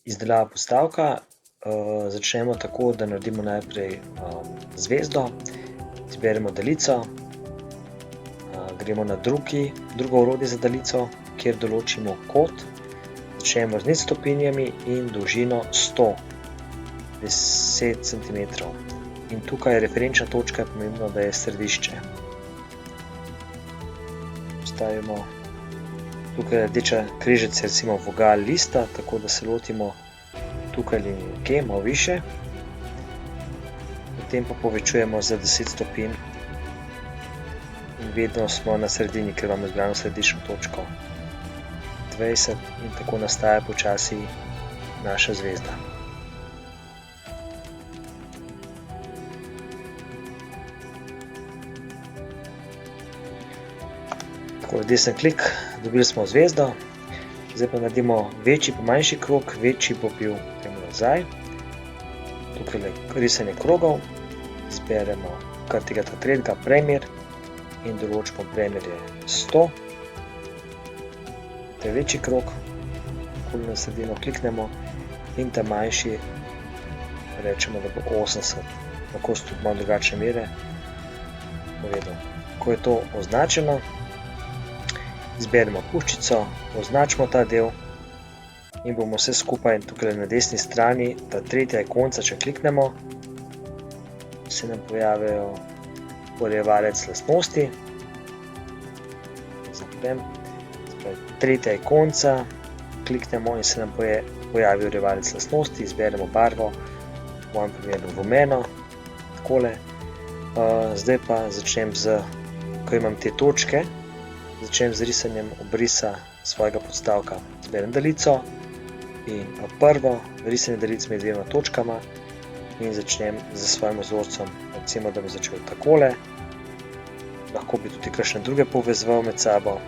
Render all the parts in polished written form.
Izdelava podstavka. Začnemo tako, da naredimo najprej zvezdo, izberemo daljico, gremo na drugo orodje za daljico, kjer določimo kot, začnemo z 0 stopinjami in dolžino 110 centimetrov. In tukaj je referenčna točka, je pomembno, da je središče. Postavimo tukaj rdeča križec, recimo vogal lista, tako da se lotimo tukaj nekje, malo više. Potem pa povečujemo za 10 stopinj in vedno smo na sredini, ker imamo izbrano središčno točko 20 in tako nastaja počasi naša zvezda. Tako, desen klik, dobili smo zvezdo. Zdaj pa naredimo večji pa manjši krog, večji bo bil nazaj. Tukaj je risanje krogov, izberemo kar tega tretjega premer in določimo premer je 100. To je večji krog, okoli na sredino kliknemo in ta manjši rečemo, da bo 80. Lahko so tudi malo drugačne mere. Ko je to označeno, izberemo puščico, označimo ta del in bomo vse skupaj tukaj na desni strani, ta tretja ikonca, če kliknemo, se nam pojavijo urejevalec lastnosti. Zaprem. Tretja ikonca, kliknemo in se nam pojavi urejevalec lastnosti, izberemo barvo, v mojem primeru rumeno, takole. Zdaj pa začnem ko imam te točke, začnem z risanjem obrisa svojega podstavka. Izberem daljico in prvo risanje daljic med dvema točkama in začnem z svojim vzorcem. Recimo, da bi začel takole. Lahko bi tudi kakšne druge povezoval med sabo.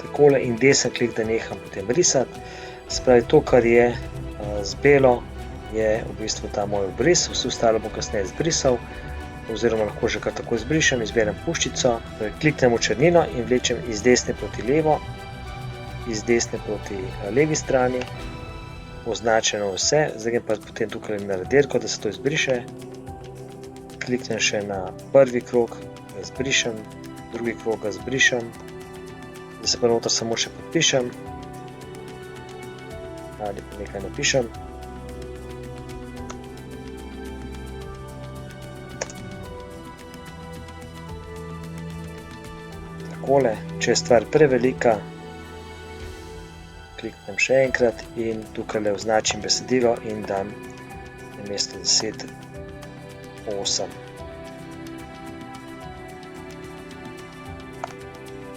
Takole in desen klik, da neham potem risati. Se pravi, to, kar je z belo, je v bistvu ta moj obris, vse ostalo bom kasneje izbrisal, oziroma lahko že kar tako izbrišem, izberem puščico, kliknem v črnino in vlečem iz desne proti levo, iz desne proti levi strani, označeno vse, zdaj grem pa potem tukaj na radirko, da se to izbriše, kliknem še na prvi krog, ga izbrišem, drugi krog ga izbrišem, da se pa noter samo še podpišem, ali pa nekaj napišem. Če je stvar prevelika, kliknem še enkrat in tukaj označim besedilo in dam namesto 10, 8.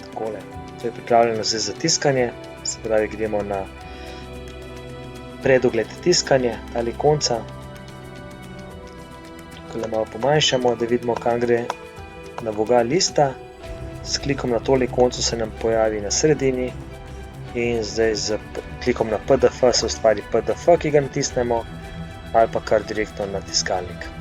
Takole. To je pripravljeno zdaj za tiskanje, se pravi, gremo na predogled tiskanje ali konca. Tukaj malo pomanjšamo, da vidimo, kam gre na vogal lista. S klikom na tole ikonco se nam pojavi na sredini in zdaj z klikom na PDF se ustvari PDF, ki ga natisnemo ali pa kar direktno na tiskalnik.